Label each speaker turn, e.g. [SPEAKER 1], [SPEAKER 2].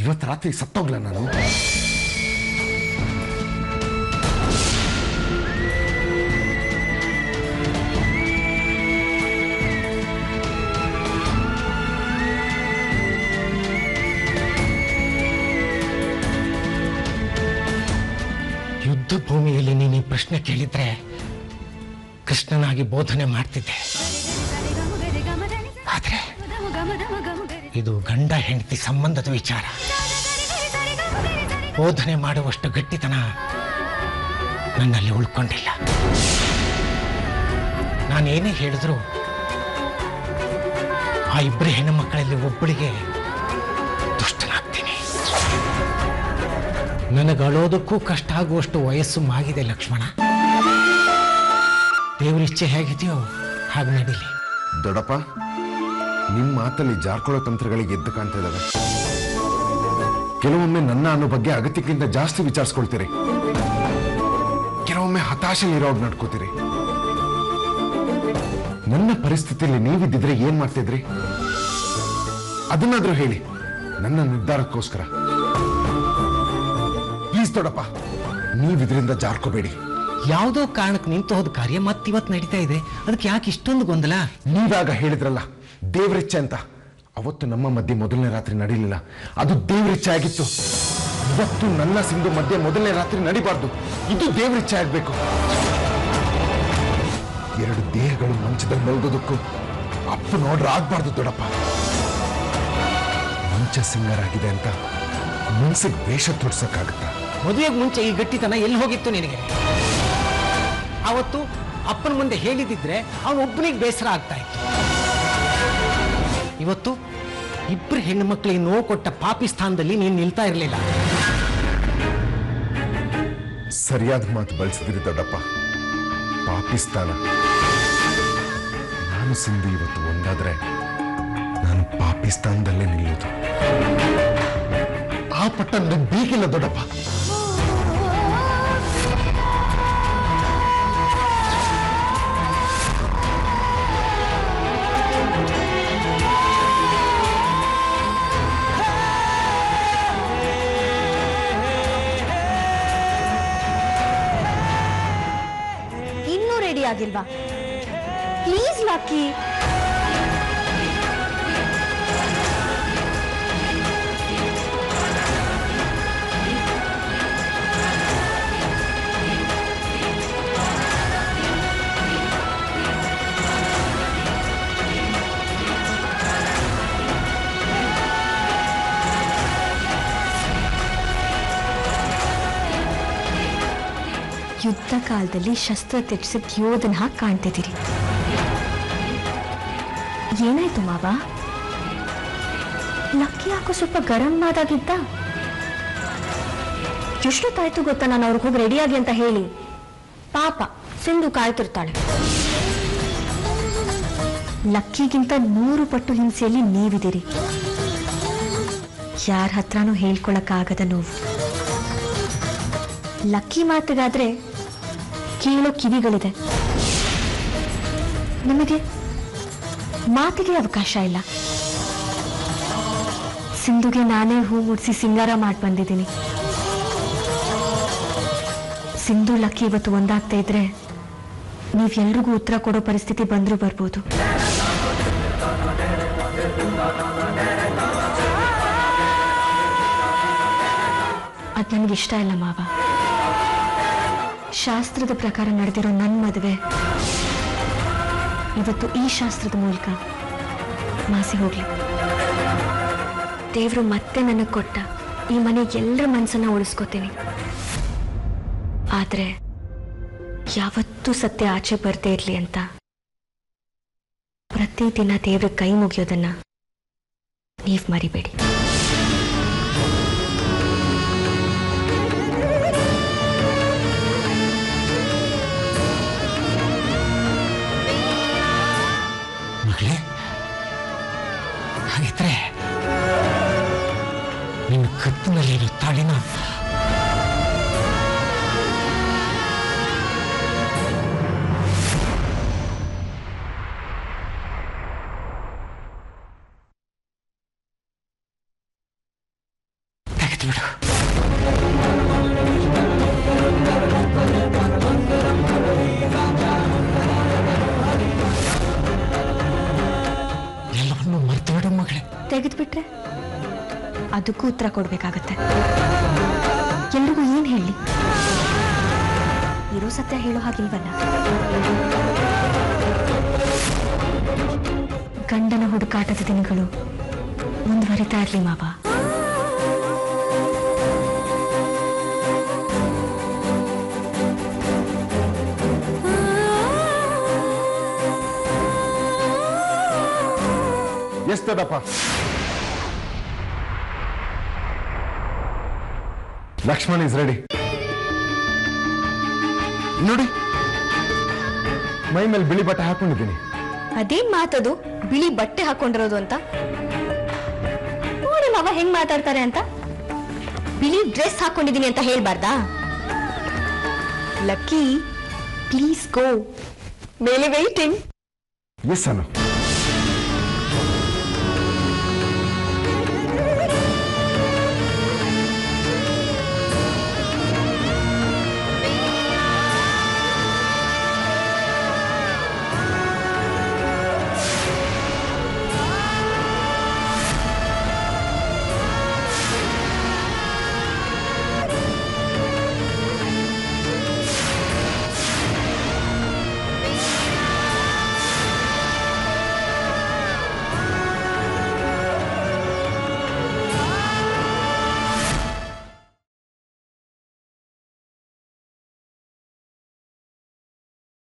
[SPEAKER 1] ಇವತ್ತು ರಾತ್ರಿ ಸತ್ತೋಗ್ಲ ನಾನು?
[SPEAKER 2] ಯುದ್ಧ ಭೂಮಿಯಲ್ಲಿ ನೀನು ಈ ಪ್ರಶ್ನೆ ಕೇಳಿದ್ರೆ ಕೃಷ್ಣನಾಗಿ ಬೋಧನೆ ಮಾಡ್ತಿದ್ದೆ. ಆದ್ರೆ ಇದು ಗಂಡ ಹೆಂಡತಿ ಸಂಬಂಧದ ವಿಚಾರ. ಬೋಧನೆ ಮಾಡುವಷ್ಟು ಗಟ್ಟಿತನ ನನ್ನಲ್ಲಿ ಉಳ್ಕೊಂಡಿಲ್ಲ. ನಾನೇನೇ ಹೇಳಿದ್ರು ಆ ಇಬ್ಬರು ಹೆಣ್ಣು ಮಕ್ಕಳಲ್ಲಿ ಒಬ್ಬಳಿಗೆ ದುಷ್ಟನಾಗ್ತೀನಿ. ನನಗಳೋದಕ್ಕೂ ಕಷ್ಟ ಆಗುವಷ್ಟು ವಯಸ್ಸು ಮಾಗಿದೆ ಲಕ್ಷ್ಮಣ. ದೇವರಿಚ್ಛೆ ಹೇಗಿದೆಯೋ ಹಾಗೆ ನಡೀಲಿ.
[SPEAKER 1] ದೊಡ್ಡಪ್ಪ, ನಿಮ್ಮ ಮಾತಲ್ಲಿ ಜಾರ್ಕೊಳ್ಳೋ ತಂತ್ರಗಳಿಗೆ ಎದ್ದು ಕಾಣ್ತಾ ಇದ್ದಾವೆ. ಕೆಲವೊಮ್ಮೆ ನನ್ನ ಅನ್ನೋ ಬಗ್ಗೆ ಅಗತ್ಯಕ್ಕಿಂತ ಜಾಸ್ತಿ ವಿಚಾರಿಸ್ಕೊಳ್ತೀರಿ. ಕೆಲವೊಮ್ಮೆ ಹತಾಶೆಲಿರೋಗ್ ನಡ್ಕೋತೀರಿ. ನನ್ನ ಪರಿಸ್ಥಿತಿಯಲ್ಲಿ ನೀವಿದ್ದಿದ್ರೆ ಏನ್ ಮಾಡ್ತಿದ್ರಿ? ಅದನ್ನಾದ್ರೂ ಹೇಳಿ, ನನ್ನ ನಿರ್ಧಾರಕ್ಕೋಸ್ಕರ. ಪ್ಲೀಸ್ ದೊಡ್ಡಪ್ಪ, ನೀವಿದ್ರಿಂದ ಜಾರ್ಕೋಬೇಡಿ.
[SPEAKER 2] ಯಾವುದೋ ಕಾರಣಕ್ಕೆ ನಿಂತು ಹೋದ ಕಾರ್ಯ ಮತ್ತಿವತ್ತು ನಡೀತಾ ಇದೆ. ಅದಕ್ಕೆ ಯಾಕೆ ಇಷ್ಟೊಂದು ಗೊಂದಲ?
[SPEAKER 1] ನೀವಾಗ ಹೇಳಿದ್ರಲ್ಲ ದೇವರಿಚ್ಛೆ ಅಂತ. ಅವತ್ತು ನಮ್ಮ ಮಧ್ಯೆ ಮೊದಲನೇ ರಾತ್ರಿ ನಡೀಲಿಲ್ಲ, ಅದು ದೇವರಿಚ್ಛೆ ಆಗಿತ್ತು. ಇವತ್ತು ನನ್ನ ಸಿಂಧು ಮಧ್ಯೆ ಮೊದಲನೇ ರಾತ್ರಿ ನಡಿಬಾರ್ದು, ಇದು ದೇವರಿಚ್ಛೆ ಆಗ್ಬೇಕು. ಎರಡು ದೇಹಗಳು ಮಂಚದಲ್ಲಿ ಮಲಗೋದಕ್ಕೂ ಅಪ್ಪ ನೋಡ್ರೆ ಆಗ್ಬಾರ್ದು ದೊಡ್ಡಪ್ಪ. ಮಂಚ ಸಿಂಗರಾಗಿದೆ ಅಂತ ಮನಸ್ಸಿಗೆ ವೇಷ ತೊಡ್ಸಕ್ಕಾಗತ್ತಾ?
[SPEAKER 2] ಮದುವೆಗೆ ಮುಂಚೆ ಈ ಗಟ್ಟಿತನ ಎಲ್ಲಿ ಹೋಗಿತ್ತು ನಿನಗೆ? ಅವತ್ತು ಅಪ್ಪನ ಮುಂದೆ ಹೇಳಿದಿದ್ರೆ ಅವನೊಬ್ಬನಿಗೆ ಬೇಸರ ಆಗ್ತಾ ಇತ್ತು. ಇವತ್ತು ಇಬ್ಬರು ಹೆಣ್ಣು ಮಕ್ಕಳಿಗೆ ನೋವು ಕೊಟ್ಟ ಪಾಪಿ ಸ್ಥಾನದಲ್ಲಿ ನೀನು ನಿಲ್ತಾ ಇರಲಿಲ್ಲ.
[SPEAKER 1] ಸರಿಯಾದ ಮಾತು ಬಳಸಿದ್ರಿ ದೊಡ್ಡಪ್ಪ. ಪಾಪಿಸ್ತಾನ. ನಾನು ಸಿಂಧು ಇವತ್ತು ಒಂದಾದ್ರೆ ನಾನು ಪಾಕಿಸ್ತಾನದಲ್ಲೇ ನಿಲ್ಲೋದು. ಆ ಪಟ್ಟ ನನಗೆ ಬೇಕಿಲ್ಲ ದೊಡ್ಡಪ್ಪ.
[SPEAKER 3] ಇನ್ನೂ ರೆಡಿ ಆಗಿಲ್ವಾ? Please Lucky. ಯುದ್ಧ ಕಾಲದಲ್ಲಿ ಶಸ್ತ್ರ ತ್ಯಜಿಸಿದ ಯೋಧನ ಹಾಗೆ ಕಾಣ್ತಿದ್ದೀರಿ. ಏನಾಯ್ತು ಮಾವ? ಲಕ್ಕಿ ಯಾಕೋ ಸ್ವಲ್ಪ ಗರಂ ಆದಾಗಿದ್ದ. ಎಷ್ಟೊತ್ತಾಯ್ತು ಗೊತ್ತಾ ನಾನು ಅವ್ರಿಗೆ ಹೋಗಿ ರೆಡಿಯಾಗಿ ಅಂತ ಹೇಳಿ? ಪಾಪ ಸಿಂಧು ಕಾಯ್ತಿರ್ತಾಳೆ. ಲಕ್ಕಿಗಿಂತ 100 ಪಟ್ಟು ಹಿಂಸೆಯಲ್ಲಿ ನೀವಿದ್ದೀರಿ. ಯಾರ ಹತ್ರನೂ ಹೇಳ್ಕೊಳಕ್ಕಾಗದ ನೋವು. ಲಕ್ಕಿ ಮಾತಿಗಾದ್ರೆ ಕೇಳೋ ಕಿವಿಗಳಿದೆ, ನಿಮಗೆ ಮಾತಿಗೆ ಅವಕಾಶ ಇಲ್ಲ. ಸಿಂಧುಗೆ ನಾನೇ ಹೂ ಮುಡಿಸಿ ಸಿಂಗಾರ ಮಾಡಿ ಬಂದಿದ್ದೀನಿ. ಸಿಂಧು ಲಕ್ಕಿ ಇವತ್ತು ಒಂದಾಗ್ತಾ ಇದ್ರೆ ನೀವೆಲ್ರಿಗೂ ಉತ್ತರ ಕೊಡೋ ಪರಿಸ್ಥಿತಿ ಬಂದ್ರೂ ಬರ್ಬೋದು. ಅದು ನನಗಿಷ್ಟ ಇಲ್ಲ ಮಾವ. ಶಾಸ್ತ್ರದ ಪ್ರಕಾರ ನಡೆದಿರೋ ನನ್ನ ಮದುವೆ ಇವತ್ತು ಈ ಶಾಸ್ತ್ರದ ಮೂಲಕ ಮಾಸಿ ಹೋಗ್ಲಿ. ದೇವರು ಮತ್ತೆ ನನಗೆ ಕೊಟ್ಟ ಈ ಮನೆ ಎಲ್ಲರ ಮನಸ್ಸನ್ನ ಉಳಿಸ್ಕೋತೀನಿ. ಆದ್ರೆ ಯಾವತ್ತೂ ಸತ್ಯ ಆಚೆ ಬರ್ದೇ ಇರ್ಲಿ ಅಂತ ಪ್ರತಿದಿನ ದೇವ್ರ ಕೈ ಮುಗಿಯೋದನ್ನ ನೀವು ಮರಿಬೇಡಿ.
[SPEAKER 2] ಹಾಗಿದ್ರೆ ನಿನ್ನ ಕತ್ತಿನಲ್ಲಿರೋ ತಾಳಿನ ಬಿಡು. ಎಲ್ಲವನ್ನೂ ಮರ್ತು ಬಿಡು ಮಗಳೇ.
[SPEAKER 3] ತೆಗೆದ್ಬಿಟ್ರೆ ಅದಕ್ಕೂ ಉತ್ತರ ಕೊಡ್ಬೇಕಾಗತ್ತೆ. ಎಲ್ರಿಗೂ ಏನ್ ಹೇಳಿ? ಇರೋ ಸತ್ಯ ಹೇಳೋ ಹಾಗಿಲ್ವಲ್ಲ. ಗಂಡನ ಹುಡುಕಾಟದ ದಿನಗಳು ಮುಂದುವರಿತಾ ಇರ್ಲಿ ಮಾವ.
[SPEAKER 1] ಎಷ್ಟದಪ್ಪ? Lakshman is ready. ನೋಡಿ, ಮೈ ಮೇಲೆ ಬಿಳಿ ಬಟ್ಟೆ ಹಾಕೊಂಡಿದ್ದೀನಿ.
[SPEAKER 3] ಅದೇನ್ ಮಾತದು, ಬಿಳಿ ಬಟ್ಟೆ ಹಾಕೊಂಡಿರೋದು ಅಂತ? ನೋಡಿ ಮಾವ ಹೆಂಗ್ ಮಾತಾಡ್ತಾರೆ ಅಂತ. ಬಿಳಿ ಡ್ರೆಸ್ ಹಾಕೊಂಡಿದೀನಿ ಅಂತ ಹೇಳ್ಬಾರ್ದಾ? Lucky, please go. ಮೇಲೆ ವೇಟಿಂಗ್.
[SPEAKER 1] ಎಸ್ ಅನು.